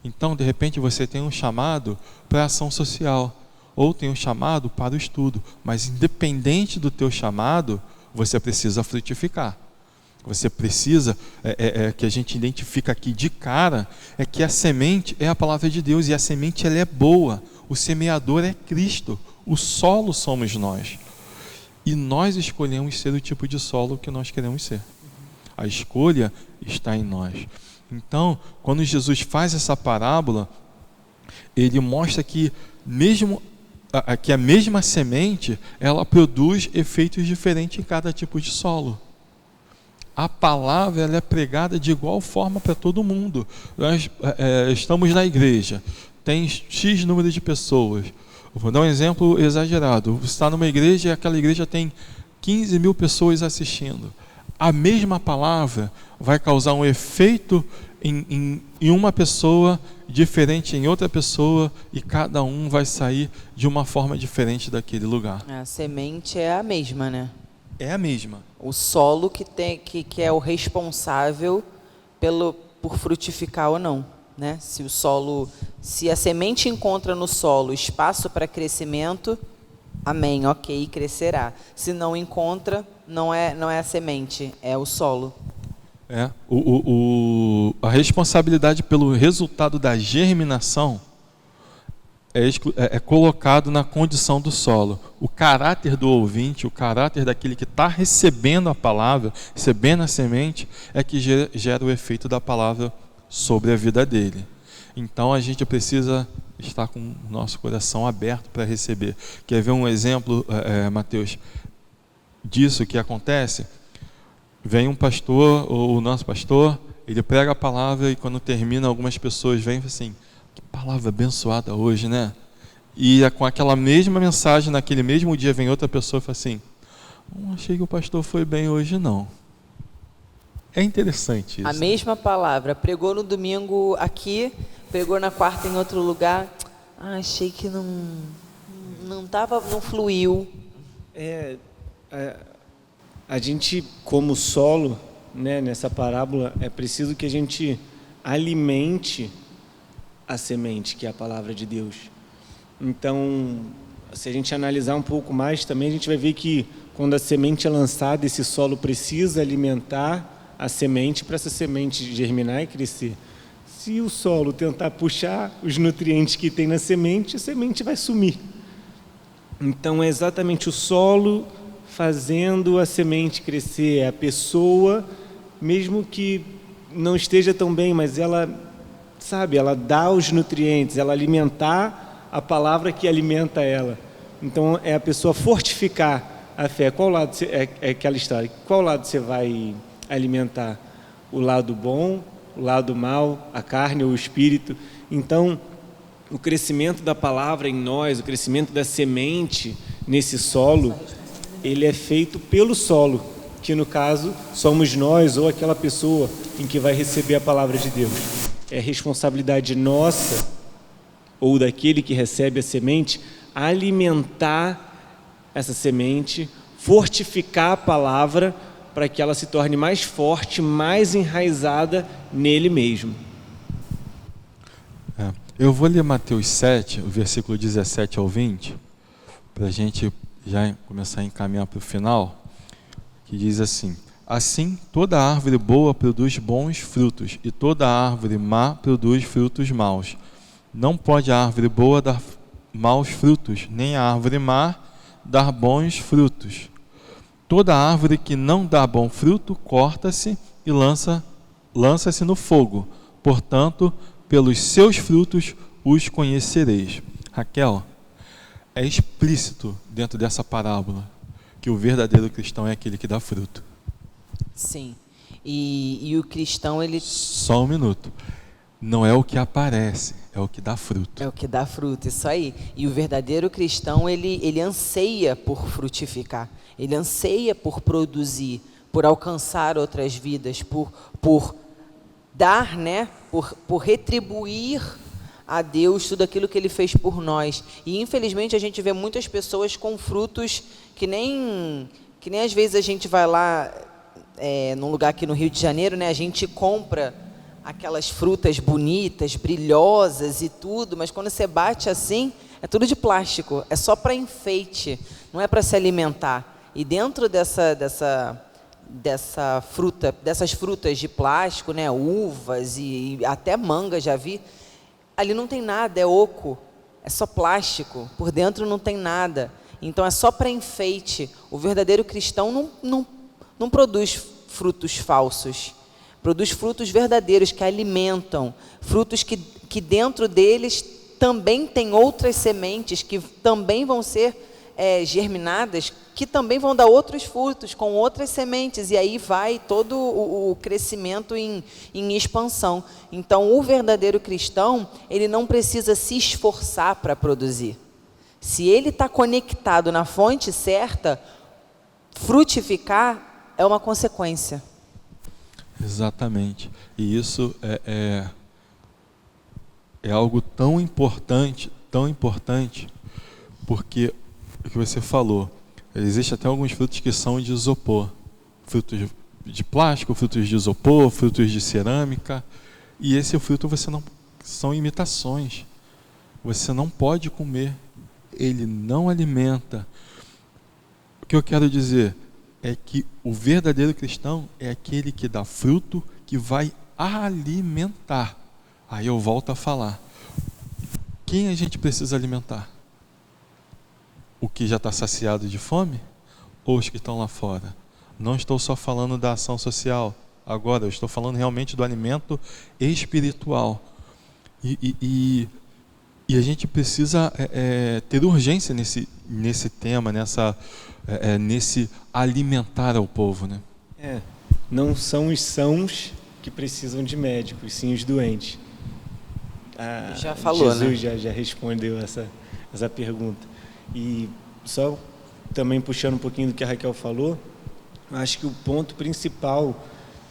Então, de repente, você tem um chamado para a ação social, ou tem um chamado para o estudo, mas independente do teu chamado, você precisa frutificar. Você precisa, que a gente identifica aqui de cara, é que a semente é a palavra de Deus, e a semente ela é boa, o semeador é Cristo, o solo somos nós. E nós escolhemos ser o tipo de solo que nós queremos ser. A escolha está em nós. Então, quando Jesus faz essa parábola, ele mostra que que a mesma semente, ela produz efeitos diferentes em cada tipo de solo. A palavra ela é pregada de igual forma para todo mundo. Nós estamos na igreja, tem X número de pessoas. Vou dar um exemplo exagerado. Você está numa igreja e aquela igreja tem 15 mil pessoas assistindo. A mesma palavra vai causar um efeito em uma pessoa diferente em outra pessoa, e cada um vai sair de uma forma diferente daquele lugar. A semente é a mesma, né? É a mesma. O solo que é o responsável por frutificar ou não, né? Se a semente encontra no solo espaço para crescimento, amém, ok, crescerá. Se não encontra, não é a semente, é o solo. A responsabilidade pelo resultado da germinação é colocado na condição do solo. O caráter do ouvinte, o caráter daquele que está recebendo a palavra, recebendo a semente, é que gera o efeito da palavra sobre a vida dele. Então a gente precisa estar com o nosso coração aberto para receber. Quer ver um exemplo, Mateus, disso que acontece? Vem um pastor, ou o nosso pastor, ele prega a palavra, e quando termina, algumas pessoas vêm e falam assim: que palavra abençoada hoje, né? E com aquela mesma mensagem, naquele mesmo dia, vem outra pessoa e fala assim: não achei que o pastor foi bem hoje, não. É interessante isso. A mesma palavra, pregou no domingo aqui, pregou na quarta em outro lugar, achei que não fluiu. A gente, como solo, né, nessa parábola, é preciso que a gente alimente a semente, que é a palavra de Deus. Então, se a gente analisar um pouco mais também, a gente vai ver que quando a semente é lançada, esse solo precisa alimentar a semente para essa semente germinar e crescer. Se o solo tentar puxar os nutrientes que tem na semente, a semente vai sumir. Então, é exatamente o solo fazendo a semente crescer, é a pessoa, mesmo que não esteja tão bem, mas ela dá os nutrientes, ela alimentar a palavra que alimenta ela. Então, é a pessoa fortificar a fé. Qual lado é aquela história? Qual lado você vai alimentar? O lado bom, o lado mal, a carne ou o espírito? Então, o crescimento da palavra em nós, o crescimento da semente nesse solo, ele é feito pelo solo, que no caso somos nós ou aquela pessoa em que vai receber a palavra de Deus. É responsabilidade nossa ou daquele que recebe a semente alimentar essa semente, fortificar a palavra para que ela se torne mais forte, mais enraizada nele mesmo. Eu vou ler Mateus 7, o versículo 17 ao 20, para a gente já começar a encaminhar para o final, que diz assim: assim, toda árvore boa produz bons frutos, e toda árvore má produz frutos maus. Não pode a árvore boa dar maus frutos, nem a árvore má dar bons frutos. Toda árvore que não dá bom fruto, corta-se e lança-se no fogo. Portanto, pelos seus frutos os conhecereis. Raquel, é explícito dentro dessa parábola que o verdadeiro cristão é aquele que dá fruto. Sim. E o cristão, ele... Só um minuto. Não é o que aparece, é o que dá fruto. É o que dá fruto, isso aí. E o verdadeiro cristão, ele anseia por frutificar. Ele anseia por produzir, por alcançar outras vidas, por dar, né? Por retribuir a Deus tudo aquilo que Ele fez por nós. E infelizmente a gente vê muitas pessoas com frutos que nem às vezes a gente vai lá, num lugar aqui no Rio de Janeiro, né? A gente compra aquelas frutas bonitas, brilhosas e tudo, mas quando você bate assim, é tudo de plástico, é só para enfeite, não é para se alimentar. E dentro dessas frutas de plástico, né, uvas e até manga, já vi, ali não tem nada, é oco, é só plástico, por dentro não tem nada. Então é só para enfeite. O verdadeiro cristão não produz frutos falsos, produz frutos verdadeiros que alimentam, frutos que dentro deles também tem outras sementes que também vão ser germinadas, que também vão dar outros frutos com outras sementes, e aí vai todo o crescimento em expansão. Então, o verdadeiro cristão, ele não precisa se esforçar para produzir. Se ele está conectado na fonte certa, frutificar é uma consequência. Exatamente. E isso é algo tão importante, porque o que você falou, existe até alguns frutos que são de isopor, frutos de plástico, frutos de isopor, frutos de cerâmica, e esse fruto são imitações, você não pode comer, ele não alimenta. O que eu quero dizer é que o verdadeiro cristão é aquele que dá fruto, que vai alimentar. Aí eu volto a falar, quem a gente precisa alimentar? O que já está saciado de fome? Ou os que estão lá fora? Não estou só falando da ação social agora, eu estou falando realmente do alimento espiritual. E a gente precisa ter urgência nesse tema, nesse alimentar ao povo, né? Não são os sãos que precisam de médicos, sim os doentes. Já falou, Jesus, né? já respondeu essa pergunta. E só também puxando um pouquinho do que a Raquel falou, acho que o ponto principal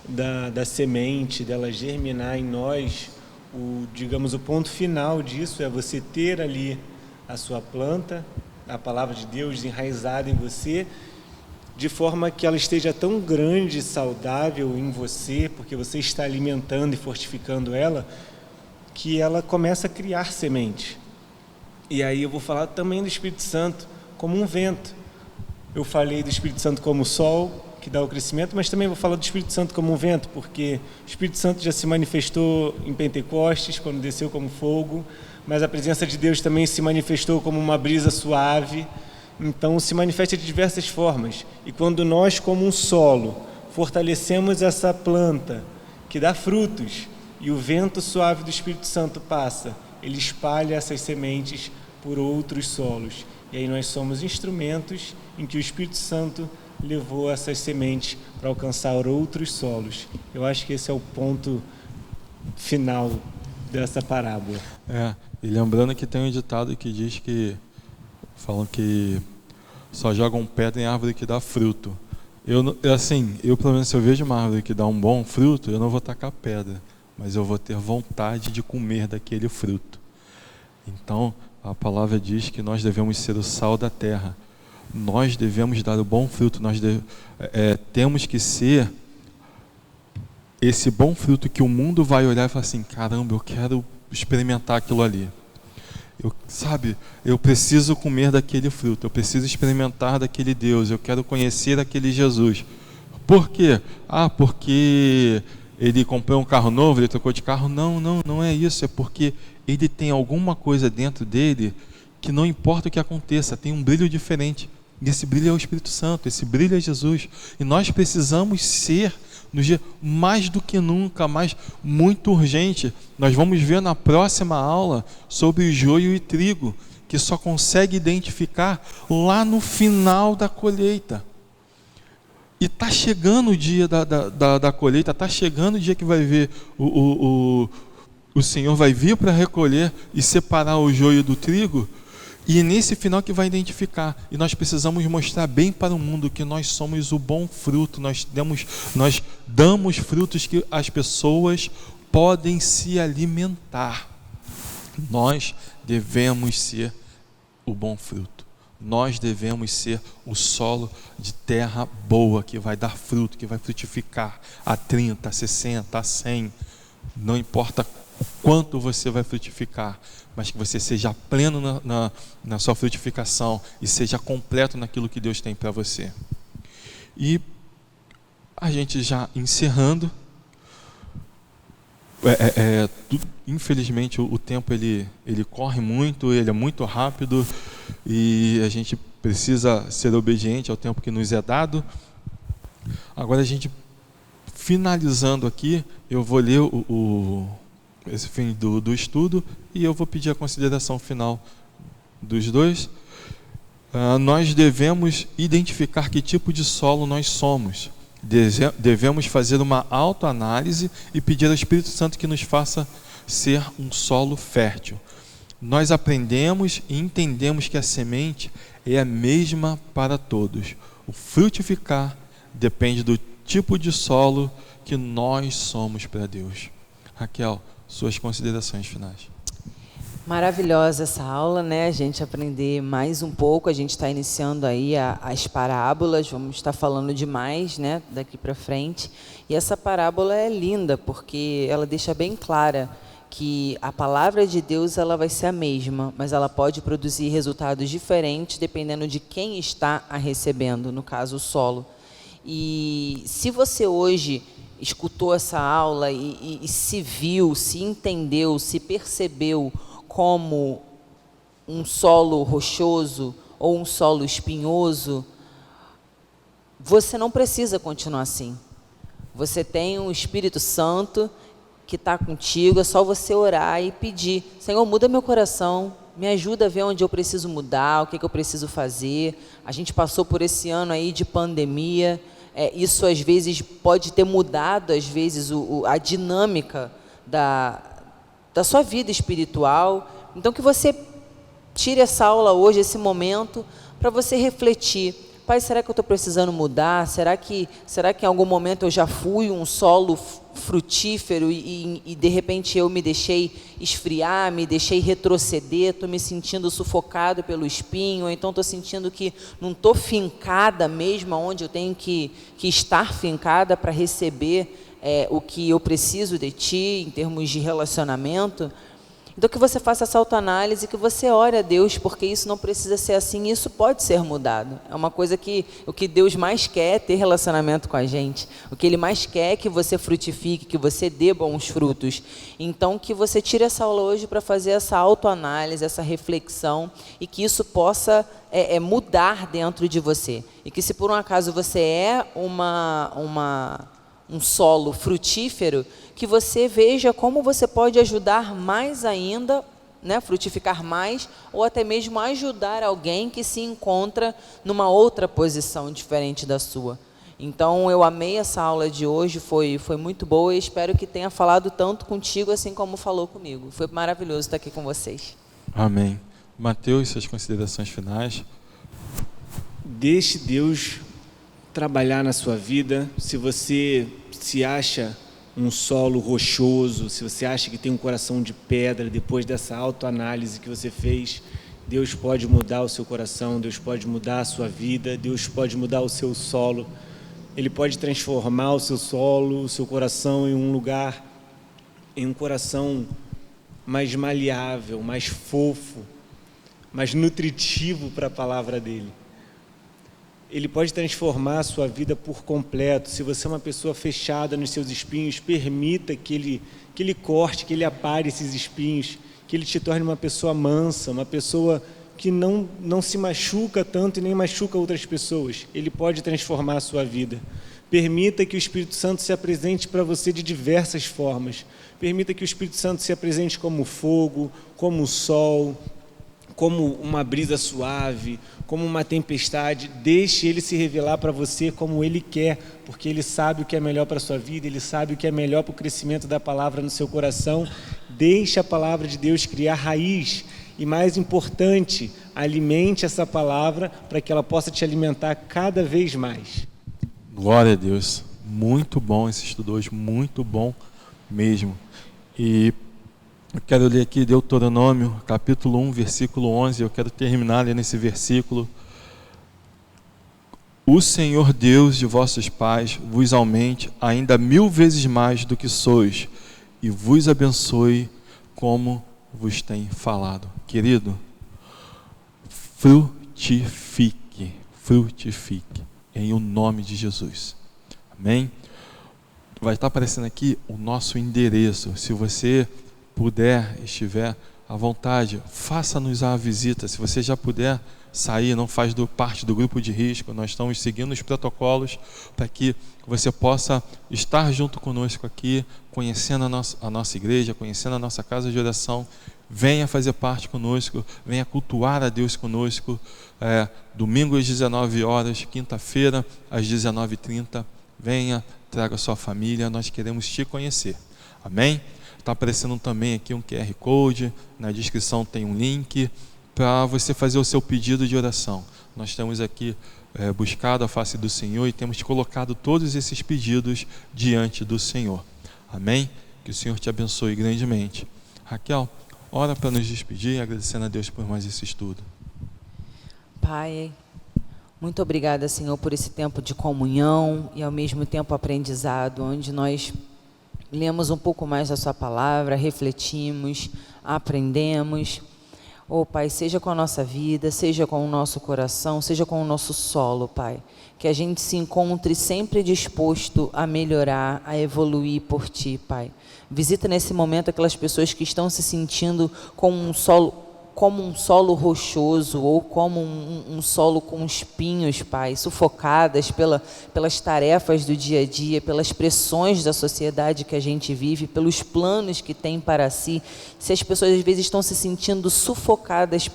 da semente, dela germinar em nós, o ponto final disso é você ter ali a sua planta, a palavra de Deus enraizada em você, de forma que ela esteja tão grande e saudável em você, porque você está alimentando e fortificando ela, que ela começa a criar semente. E aí eu vou falar também do Espírito Santo como um vento. Eu falei do Espírito Santo como o sol, que dá o crescimento, mas também vou falar do Espírito Santo como um vento, porque o Espírito Santo já se manifestou em Pentecostes, quando desceu como fogo, mas a presença de Deus também se manifestou como uma brisa suave. Então se manifesta de diversas formas. E quando nós, como um solo, fortalecemos essa planta que dá frutos, e o vento suave do Espírito Santo passa, ele espalha essas sementes por outros solos. E aí nós somos instrumentos em que o Espírito Santo levou essas sementes para alcançar outros solos. Eu acho que esse é o ponto final dessa parábola. E lembrando que tem um ditado que diz que, falam que só jogam pedra em árvore que dá fruto. Eu pelo menos, se eu vejo uma árvore que dá um bom fruto, eu não vou tacar pedra, mas eu vou ter vontade de comer daquele fruto. Então, a palavra diz que nós devemos ser o sal da terra. Nós devemos dar o bom fruto, temos que ser esse bom fruto que o mundo vai olhar e falar assim, caramba, eu quero experimentar aquilo ali. Eu preciso comer daquele fruto, eu preciso experimentar daquele Deus, eu quero conhecer aquele Jesus. Por quê? Porque ele comprou um carro novo, ele trocou de carro. Não é isso, é porque ele tem alguma coisa dentro dele que não importa o que aconteça, tem um brilho diferente. E esse brilho é o Espírito Santo, esse brilho é Jesus. E nós precisamos ser, no dia mais do que nunca, muito urgente. Nós vamos ver na próxima aula sobre o joio e trigo, que só consegue identificar lá no final da colheita. E está chegando o dia da colheita, está chegando o dia que vai ver o Senhor vai vir para recolher e separar o joio do trigo. E é nesse final que vai identificar. E nós precisamos mostrar bem para o mundo que nós somos o bom fruto. Nós damos frutos que as pessoas podem se alimentar. Nós devemos ser o bom fruto. Nós devemos ser o solo de terra boa, que vai dar fruto, que vai frutificar a 30, a 60, a 100. Não importa quanto você vai frutificar, mas que você seja pleno na sua frutificação e seja completo naquilo que Deus tem para você. E a gente já encerrando, infelizmente o tempo ele corre muito, ele é muito rápido e a gente precisa ser obediente ao tempo que nos é dado. Agora a gente finalizando aqui, eu vou ler esse fim do estudo e eu vou pedir a consideração final dos dois. Nós devemos identificar que tipo de solo nós somos. Devemos fazer uma autoanálise e pedir ao Espírito Santo que nos faça ser um solo fértil. Nós aprendemos e entendemos que a semente é a mesma para todos. O frutificar depende do tipo de solo que nós somos para Deus. Raquel, suas considerações finais. Maravilhosa essa aula, né? A gente aprender mais um pouco. A gente está iniciando aí as parábolas. Vamos estar falando de mais, né? Daqui para frente. E essa parábola é linda porque ela deixa bem clara que a palavra de Deus ela vai ser a mesma, mas ela pode produzir resultados diferentes dependendo de quem está a recebendo, no caso o solo. E se você hoje escutou essa aula e se viu, se entendeu, se percebeu como um solo rochoso ou um solo espinhoso, você não precisa continuar assim. Você tem um Espírito Santo que está contigo, é só você orar e pedir: Senhor, muda meu coração, me ajuda a ver onde eu preciso mudar, o que eu preciso fazer. A gente passou por esse ano aí de pandemia, isso às vezes pode ter mudado às vezes a dinâmica da sua vida espiritual. Então que você tire essa aula hoje, esse momento, para você refletir: Pai, será que eu estou precisando mudar? Será que em algum momento eu já fui um solo frutífero e de repente eu me deixei esfriar, me deixei retroceder, estou me sentindo sufocado pelo espinho, ou então estou sentindo que não estou fincada mesmo onde eu tenho que estar fincada para receber o que eu preciso de Ti em termos de relacionamento. Então que você faça essa autoanálise, que você ore a Deus, porque isso não precisa ser assim, isso pode ser mudado. É uma coisa que o que Deus mais quer é ter relacionamento com a gente. O que Ele mais quer é que você frutifique, que você dê bons frutos. Então que você tire essa aula hoje para fazer essa autoanálise, essa reflexão, e que isso possa mudar dentro de você. E que se por um acaso você é um solo frutífero, que você veja como você pode ajudar mais ainda, né, frutificar mais, ou até mesmo ajudar alguém que se encontra numa outra posição diferente da sua. Então eu amei essa aula de hoje, foi muito boa e espero que tenha falado tanto contigo assim como falou comigo. Foi maravilhoso estar aqui com vocês. Amém. Mateus, suas considerações finais. Deixe Deus trabalhar na sua vida. Se você se acha um solo rochoso, se você acha que tem um coração de pedra, depois dessa autoanálise que você fez, Deus pode mudar o seu coração, Deus pode mudar a sua vida, Deus pode mudar o seu solo. Ele pode transformar o seu solo, o seu coração em um lugar, em um coração mais maleável, mais fofo, mais nutritivo para a palavra dele. Ele pode transformar a sua vida por completo. Se você é uma pessoa fechada nos seus espinhos, permita que ele corte, que ele apare esses espinhos, que ele te torne uma pessoa mansa, uma pessoa que não se machuca tanto e nem machuca outras pessoas. Ele pode transformar a sua vida. Permita que o Espírito Santo se apresente para você de diversas formas. Permita que o Espírito Santo se apresente como fogo, como o sol, como uma brisa suave, como uma tempestade. Deixe ele se revelar para você como ele quer, porque ele sabe o que é melhor para a sua vida, ele sabe o que é melhor para o crescimento da palavra no seu coração. Deixe a palavra de Deus criar raiz e, mais importante, alimente essa palavra para que ela possa te alimentar cada vez mais. Glória a Deus. Muito bom esse estudo hoje, muito bom mesmo. E eu quero ler aqui Deuteronômio, capítulo 1, versículo 11. Eu quero terminar lendo esse versículo. O Senhor Deus de vossos pais vos aumente ainda 1000 vezes mais do que sois e vos abençoe como vos tem falado. Querido, frutifique em o nome de Jesus. Amém? Vai estar aparecendo aqui o nosso endereço. Se você puder, estiver à vontade, faça-nos a visita. Se você já puder sair, não faz parte do grupo de risco, nós estamos seguindo os protocolos para que você possa estar junto conosco aqui, conhecendo a nossa igreja, conhecendo a nossa casa de oração. Venha fazer parte conosco, venha cultuar a Deus conosco, domingo às 19 horas, quinta-feira às 19h30, venha, traga sua família, nós queremos te conhecer. Amém? Está aparecendo também aqui um QR Code, na descrição tem um link para você fazer o seu pedido de oração. Nós temos aqui buscado a face do Senhor e temos colocado todos esses pedidos diante do Senhor. Amém? Que o Senhor te abençoe grandemente. Raquel, ora para nos despedir, agradecendo a Deus por mais esse estudo. Pai, muito obrigada, Senhor, por esse tempo de comunhão e ao mesmo tempo aprendizado, onde nós lemos um pouco mais da sua palavra, refletimos, aprendemos. Pai, seja com a nossa vida, seja com o nosso coração, seja com o nosso solo, Pai. Que a gente se encontre sempre disposto a melhorar, a evoluir por Ti, Pai. Visita nesse momento aquelas pessoas que estão se sentindo como um solo rochoso ou como um solo com espinhos, Pai, sufocadas pelas tarefas do dia a dia, pelas pressões da sociedade que a gente vive, pelos planos que tem para si. Se as pessoas às vezes estão se sentindo sufocadas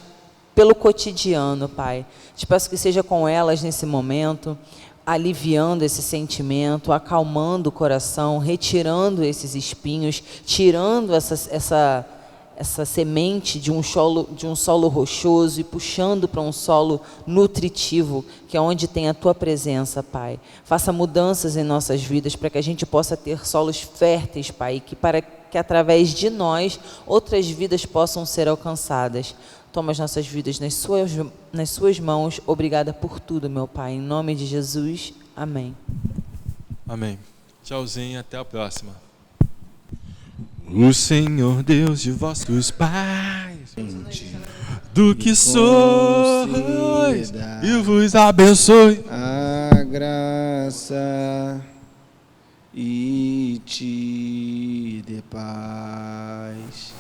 pelo cotidiano, Pai, te peço que seja com elas nesse momento, aliviando esse sentimento, acalmando o coração, retirando esses espinhos, tirando essa semente de um solo rochoso e puxando para um solo nutritivo, que é onde tem a Tua presença, Pai. Faça mudanças em nossas vidas para que a gente possa ter solos férteis, Pai, para que através de nós outras vidas possam ser alcançadas. Toma as nossas vidas nas suas mãos. Obrigada por tudo, meu Pai. Em nome de Jesus. Amém. Amém. Tchauzinho, até a próxima. O Senhor Deus de vossos pais, do que sois, e vos abençoe a graça e te dê paz.